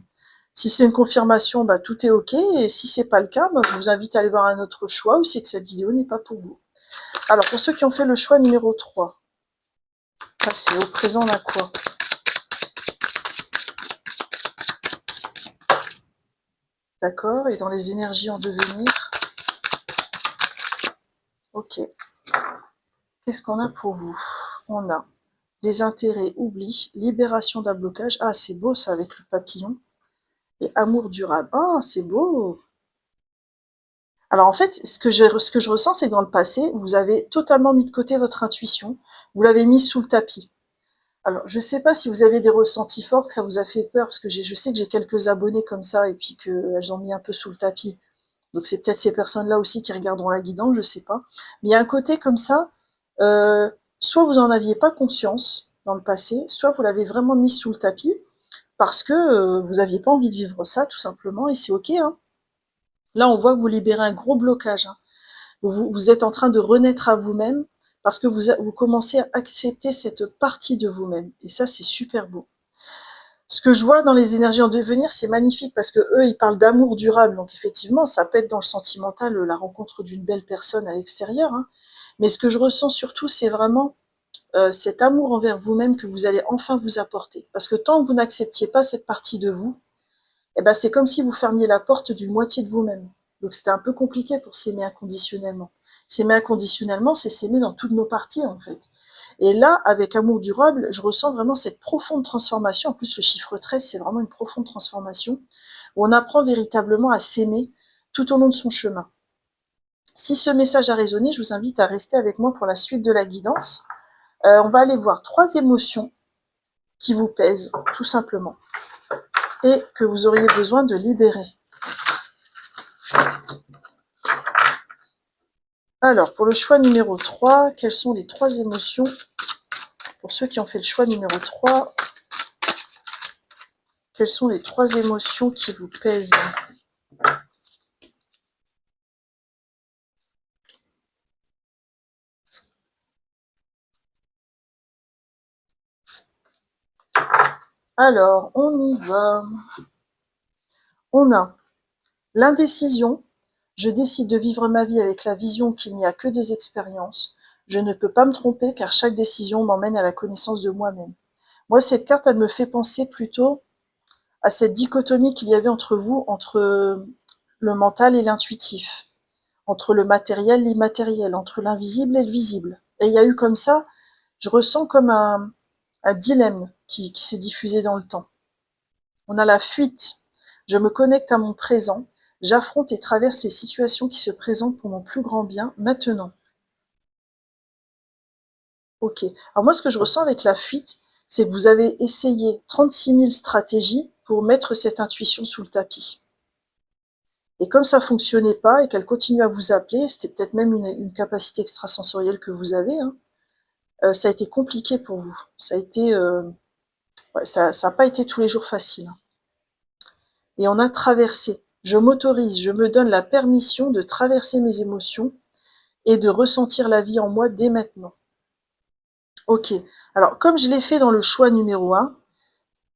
Si c'est une confirmation, bah, tout est OK. Et si c'est pas le cas, bah, je vous invite à aller voir un autre choix ou c'est que cette vidéo n'est pas pour vous. Alors, pour ceux qui ont fait le choix numéro 3, ça c'est au présent, on a quoi? D'accord. Et dans les énergies en devenir, OK. Qu'est-ce qu'on a pour vous? On a désintérêt, oubli, libération d'un blocage. Ah, c'est beau ça avec le papillon. Et amour durable. Ah, c'est beau. Alors en fait, ce que je ressens, c'est que dans le passé, vous avez totalement mis de côté votre intuition. Vous l'avez mise sous le tapis. Alors, je sais pas si vous avez des ressentis forts, que ça vous a fait peur, parce que je sais que j'ai quelques abonnés comme ça, et puis qu'elles ont mis un peu sous le tapis. Donc c'est peut-être ces personnes-là aussi qui regarderont la guidance, je sais pas. Mais il y a un côté comme ça, euh, soit vous en aviez pas conscience dans le passé, soit vous l'avez vraiment mis sous le tapis, parce que vous aviez pas envie de vivre ça, tout simplement, et c'est ok, hein. Là, on voit que vous libérez un gros blocage, hein. Vous êtes en train de renaître à vous-même, parce que vous commencez à accepter cette partie de vous-même, et ça, c'est super beau. Ce que je vois dans les énergies en devenir, c'est magnifique parce que eux, ils parlent d'amour durable. Donc effectivement, ça peut être dans le sentimental, la rencontre d'une belle personne à l'extérieur. Hein. Mais ce que je ressens surtout, c'est vraiment cet amour envers vous-même que vous allez enfin vous apporter. Parce que tant que vous n'acceptiez pas cette partie de vous, eh ben c'est comme si vous fermiez la porte d'une moitié de vous-même. Donc c'était un peu compliqué pour s'aimer inconditionnellement. S'aimer inconditionnellement, c'est s'aimer dans toutes nos parties en fait. Et là, avec Amour durable, je ressens vraiment cette profonde transformation. En plus, le chiffre 13, c'est vraiment une profonde transformation, où on apprend véritablement à s'aimer tout au long de son chemin. Si ce message a résonné, je vous invite à rester avec moi pour la suite de la guidance. On va aller voir 3 émotions qui vous pèsent, tout simplement, et que vous auriez besoin de libérer. Alors, pour le choix numéro 3, quelles sont les 3 émotions? Pour ceux qui ont fait le choix numéro 3, quelles sont les 3 émotions qui vous pèsent? Alors, on y va. On a l'indécision. Je décide de vivre ma vie avec la vision qu'il n'y a que des expériences. Je ne peux pas me tromper car chaque décision m'emmène à la connaissance de moi-même. Moi, cette carte, elle me fait penser plutôt à cette dichotomie qu'il y avait entre vous, entre le mental et l'intuitif, entre le matériel et l'immatériel, entre l'invisible et le visible. Et il y a eu comme ça, je ressens comme un dilemme qui s'est diffusé dans le temps. On a la fuite. Je me connecte à mon présent. J'affronte et traverse les situations qui se présentent pour mon plus grand bien maintenant. Ok. Alors moi, ce que je ressens avec la fuite, c'est que vous avez essayé 36 000 stratégies pour mettre cette intuition sous le tapis. Et comme ça fonctionnait pas et qu'elle continue à vous appeler, c'était peut-être même une capacité extrasensorielle que vous avez, hein, ça a été compliqué pour vous. Ça a été, ouais, ça n'a pas été tous les jours facile. Et on a traversé. Je m'autorise, je me donne la permission de traverser mes émotions et de ressentir la vie en moi dès maintenant. Ok. Alors, comme je l'ai fait dans le choix numéro 1,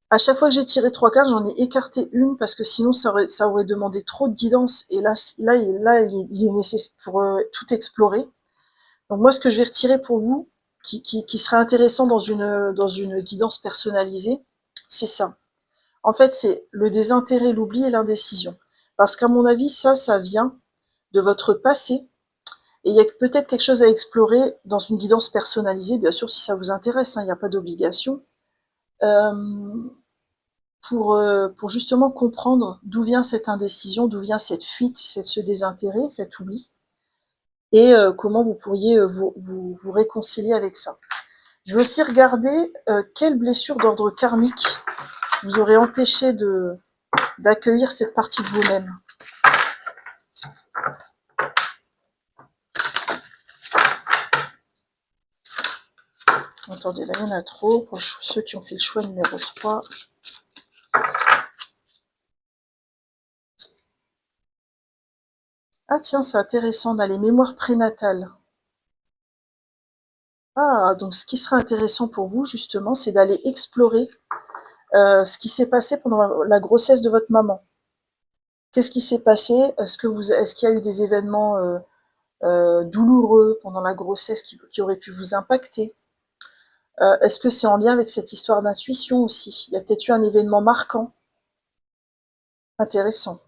à chaque fois que j'ai tiré 3 cartes, j'en ai écarté une parce que sinon ça aurait demandé trop de guidance. Et là, il est nécessaire pour tout explorer. Donc moi, ce que je vais retirer pour vous, qui serait intéressant dans une guidance personnalisée, c'est ça. En fait, c'est le désintérêt, l'oubli et l'indécision. Parce qu'à mon avis, ça vient de votre passé. Et il y a peut-être quelque chose à explorer dans une guidance personnalisée, bien sûr, si ça vous intéresse, hein, il n'y a pas d'obligation. Euh, pour justement comprendre d'où vient cette indécision, d'où vient cette fuite, ce désintérêt, cet oubli, et comment vous pourriez vous réconcilier avec ça. Je veux aussi regarder quelle blessure d'ordre karmique vous aurait empêché d'accueillir cette partie de vous-même. Attendez, là il y en a trop, pour ceux qui ont fait le choix numéro 3. Ah tiens, c'est intéressant, dans les mémoires prénatales. Ah, donc ce qui serait intéressant pour vous, justement, c'est d'aller explorer ce qui s'est passé pendant la grossesse de votre maman. Qu'est-ce qui s'est passé? Est-ce qu'il y a eu des événements douloureux pendant la grossesse qui auraient pu vous impacter? Est-ce que c'est en lien avec cette histoire d'intuition aussi? Il y a peut-être eu un événement marquant, intéressant.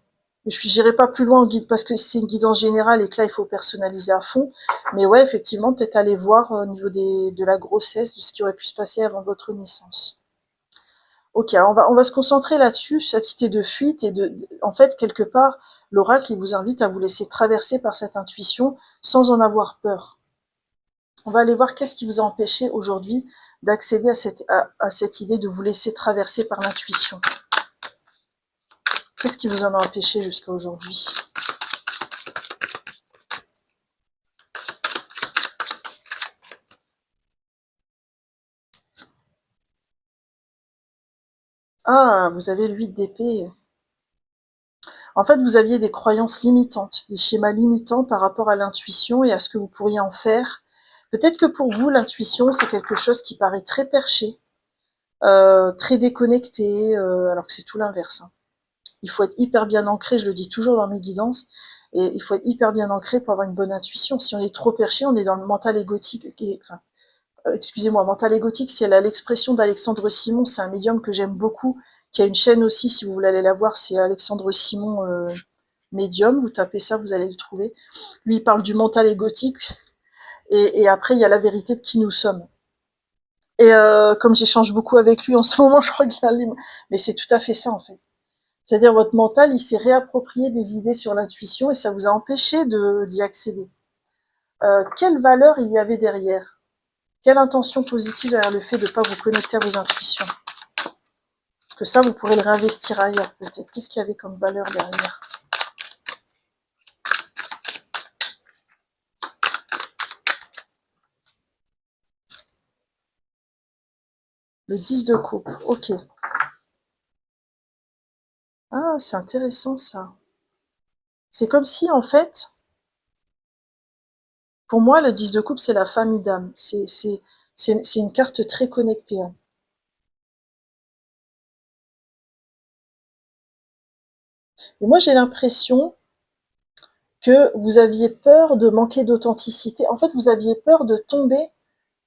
Je n'irai pas plus loin en guide parce que c'est une guidance générale et que là il faut personnaliser à fond. Mais ouais, effectivement, peut-être aller voir au niveau de la grossesse, de ce qui aurait pu se passer avant votre naissance. Ok, alors on va se concentrer là-dessus, cette idée de fuite en fait, quelque part, l'oracle, il vous invite à vous laisser traverser par cette intuition sans en avoir peur. On va aller voir qu'est-ce qui vous a empêché aujourd'hui d'accéder à cette idée de vous laisser traverser par l'intuition. Qu'est-ce qui vous en a empêché jusqu'à aujourd'hui? Ah, vous avez le 8 d'épée. En fait, vous aviez des croyances limitantes, des schémas limitants par rapport à l'intuition et à ce que vous pourriez en faire. Peut-être que pour vous, l'intuition, c'est quelque chose qui paraît très perché, très déconnecté, alors que c'est tout l'inverse, hein. Il faut être hyper bien ancré, je le dis toujours dans mes guidances, et il faut être hyper bien ancré pour avoir une bonne intuition. Si on est trop perché, on est dans le mental égotique. Enfin, excusez-moi, mental égotique, c'est l'expression d'Alexandre Simon, c'est un médium que j'aime beaucoup, qui a une chaîne aussi, si vous voulez aller la voir, c'est Alexandre Simon Médium, vous tapez ça, vous allez le trouver. Lui, il parle du mental égotique, et après, il y a la vérité de qui nous sommes. Et comme j'échange beaucoup avec lui en ce moment, je crois qu'il a mais c'est tout à fait ça en fait. C'est-à-dire votre mental, il s'est réapproprié des idées sur l'intuition et ça vous a empêché d'y accéder. Quelle valeur il y avait derrière? Quelle intention positive derrière le fait de ne pas vous connecter à vos intuitions? Parce que ça, vous pourrez le réinvestir ailleurs peut-être. Qu'est-ce qu'il y avait comme valeur derrière? Le 10 de coupe, ok. Ah, c'est intéressant ça. C'est comme si en fait, pour moi, le 10 de coupe, c'est la famille d'âme. C'est une carte très connectée, hein. Et moi, j'ai l'impression que vous aviez peur de manquer d'authenticité. En fait, vous aviez peur de tomber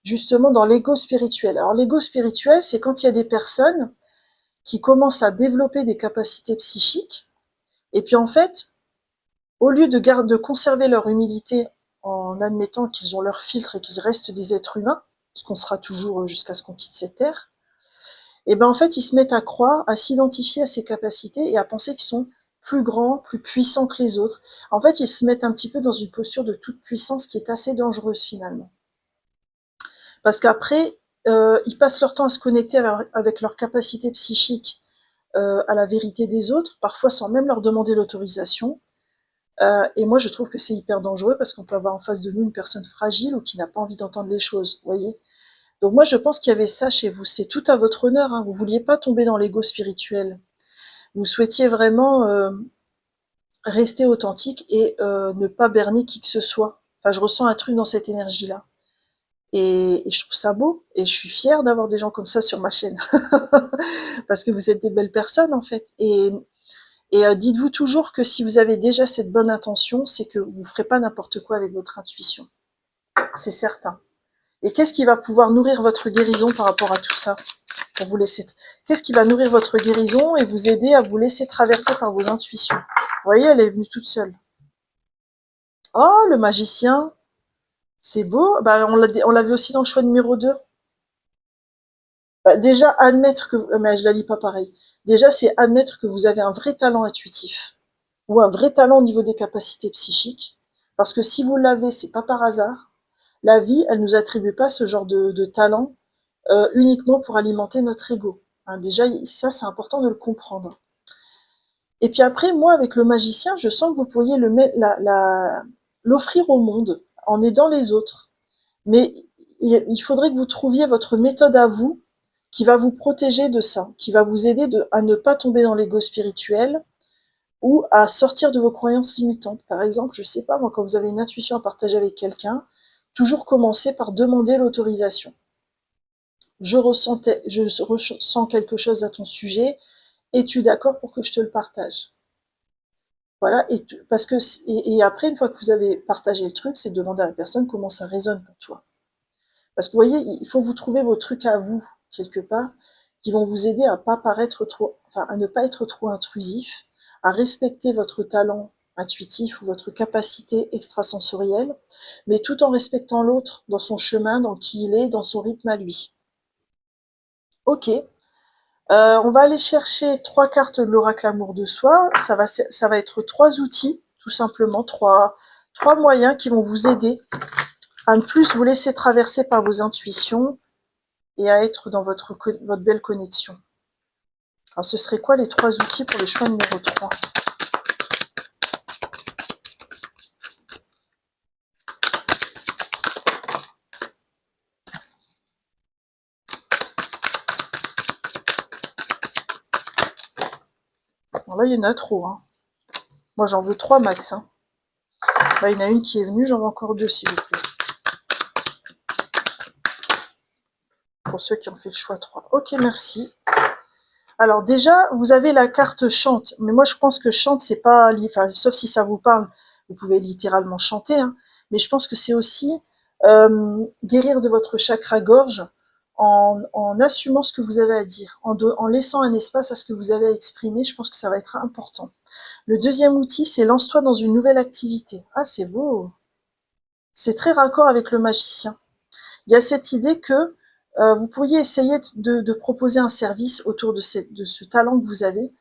justement dans l'ego spirituel. Alors, l'ego spirituel, c'est quand il y a des personnes qui commencent à développer des capacités psychiques, et puis en fait, au lieu de conserver leur humilité en admettant qu'ils ont leur filtre et qu'ils restent des êtres humains, ce qu'on sera toujours jusqu'à ce qu'on quitte cette terre, et ben en fait, ils se mettent à croire, à s'identifier à ces capacités et à penser qu'ils sont plus grands, plus puissants que les autres. En fait, ils se mettent un petit peu dans une posture de toute puissance qui est assez dangereuse finalement. Parce qu'après, ils passent leur temps à se connecter avec leur capacité psychique à la vérité des autres, parfois sans même leur demander l'autorisation. Et moi, je trouve que c'est hyper dangereux parce qu'on peut avoir en face de nous une personne fragile ou qui n'a pas envie d'entendre les choses, vous voyez. Donc moi, je pense qu'il y avait ça chez vous. C'est tout à votre honneur, hein. Vous vouliez pas tomber dans l'ego spirituel. Vous souhaitiez vraiment rester authentique et ne pas berner qui que ce soit. Enfin, je ressens un truc dans cette énergie-là. Et je trouve ça beau. Et je suis fière d'avoir des gens comme ça sur ma chaîne. Parce que vous êtes des belles personnes, en fait. Et dites-vous toujours que si vous avez déjà cette bonne intention, c'est que vous ne ferez pas n'importe quoi avec votre intuition. C'est certain. Et qu'est-ce qui va pouvoir nourrir votre guérison par rapport à tout ça? Pour vous laisser. Qu'est-ce qui va nourrir votre guérison et vous aider à vous laisser traverser par vos intuitions? Vous voyez, elle est venue toute seule. Oh, le magicien, c'est beau. Bah, on l'a vu aussi dans le choix numéro 2. Bah, déjà, admettre que... Mais je la lis pas pareil. Déjà, c'est admettre que vous avez un vrai talent intuitif ou un vrai talent au niveau des capacités psychiques. Parce que si vous l'avez, c'est pas par hasard. La vie, elle nous attribue pas ce genre de talent uniquement pour alimenter notre ego. Hein, déjà, ça, c'est important de le comprendre. Et puis après, moi, avec le magicien, je sens que vous pourriez l'offrir au monde en aidant les autres. Mais il faudrait que vous trouviez votre méthode à vous qui va vous protéger de ça, qui va vous aider à ne pas tomber dans l'ego spirituel ou à sortir de vos croyances limitantes. Par exemple, je sais pas, moi, quand vous avez une intuition à partager avec quelqu'un, toujours commencer par demander l'autorisation. Je ressens quelque chose à ton sujet, es-tu d'accord pour que je te le partage? Voilà, parce que et après, une fois que vous avez partagé le truc, c'est de demander à la personne comment ça résonne pour toi. Parce que vous voyez, il faut vous trouver vos trucs à vous, quelque part, qui vont vous aider à pas paraître trop, enfin, à ne pas être trop intrusif, à respecter votre talent intuitif ou votre capacité extrasensorielle, mais tout en respectant l'autre dans son chemin, dans qui il est, dans son rythme à lui. Ok. On va aller chercher 3 cartes de l'oracle amour de soi. Ça va être 3 outils, tout simplement, trois moyens qui vont vous aider à ne plus vous laisser traverser par vos intuitions et à être dans votre belle connexion. Alors, ce serait quoi les 3 outils pour le choix numéro 3? Alors là, il y en a trop, hein. Moi, j'en veux 3 max, hein. Là, il y en a une qui est venue, j'en veux encore 2, s'il vous plaît. Pour ceux qui ont fait le choix 3. Ok, merci. Alors déjà, vous avez la carte chante, mais moi je pense que chante, c'est pas, enfin, sauf si ça vous parle, vous pouvez littéralement chanter, hein, mais je pense que c'est aussi guérir de votre chakra gorge en assumant ce que vous avez à dire, en laissant un espace à ce que vous avez à exprimer, je pense que ça va être important. Le deuxième outil, c'est lance-toi dans une nouvelle activité. Ah, c'est beau. C'est très raccord avec le magicien. Il y a cette idée que Vous pourriez essayer de proposer un service autour de ce talent que vous avez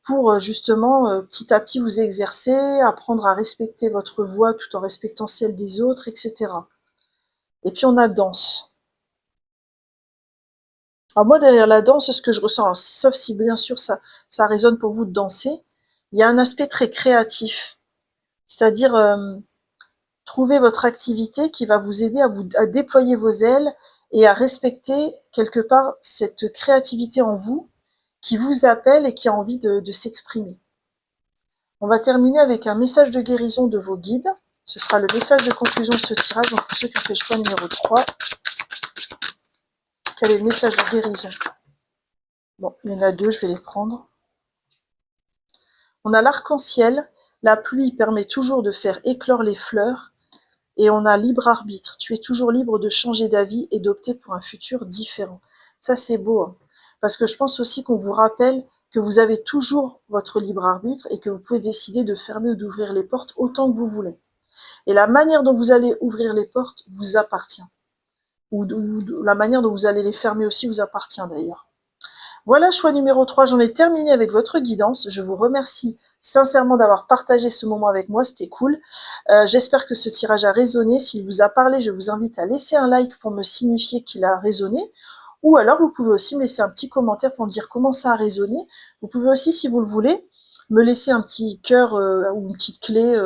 pour justement petit à petit vous exercer, apprendre à respecter votre voix tout en respectant celle des autres, etc. Et puis on a danse. Alors moi derrière la danse, ce que je ressens, alors, sauf si bien sûr ça résonne pour vous de danser, il y a un aspect très créatif. C'est-à-dire trouver votre activité qui va vous aider à déployer vos ailes et à respecter quelque part cette créativité en vous qui vous appelle et qui a envie de s'exprimer. On va terminer avec un message de guérison de vos guides. Ce sera le message de conclusion de ce tirage. Donc pour ceux qui ont fait le choix numéro 3, quel est le message de guérison? Bon, il y en a deux, je vais les prendre. On a l'arc-en-ciel. La pluie permet toujours de faire éclore les fleurs. Et on a libre arbitre. Tu es toujours libre de changer d'avis et d'opter pour un futur différent. Ça, c'est beau. Hein, parce que je pense aussi qu'on vous rappelle que vous avez toujours votre libre arbitre et que vous pouvez décider de fermer ou d'ouvrir les portes autant que vous voulez. Et la manière dont vous allez ouvrir les portes vous appartient. Ou la manière dont vous allez les fermer aussi vous appartient d'ailleurs. Voilà, choix numéro 3, j'en ai terminé avec votre guidance. Je vous remercie sincèrement d'avoir partagé ce moment avec moi, c'était cool. J'espère que ce tirage a résonné. S'il vous a parlé, je vous invite à laisser un like pour me signifier qu'il a résonné. Ou alors, vous pouvez aussi me laisser un petit commentaire pour me dire comment ça a résonné. Vous pouvez aussi, si vous le voulez, me laisser un petit cœur ou une petite clé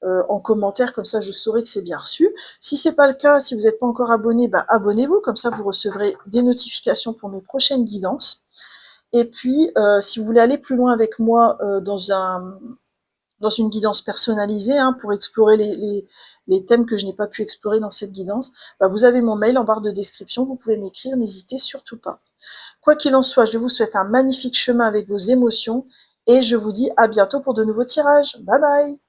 en commentaire, comme ça je saurai que c'est bien reçu. Si c'est pas le cas, si vous n'êtes pas encore abonné, bah abonnez-vous, comme ça vous recevrez des notifications pour mes prochaines guidances. Et puis, si vous voulez aller plus loin avec moi dans une guidance personnalisée, hein, pour explorer les thèmes que je n'ai pas pu explorer dans cette guidance, bah vous avez mon mail en barre de description, vous pouvez m'écrire, n'hésitez surtout pas. Quoi qu'il en soit, je vous souhaite un magnifique chemin avec vos émotions et je vous dis à bientôt pour de nouveaux tirages. Bye bye!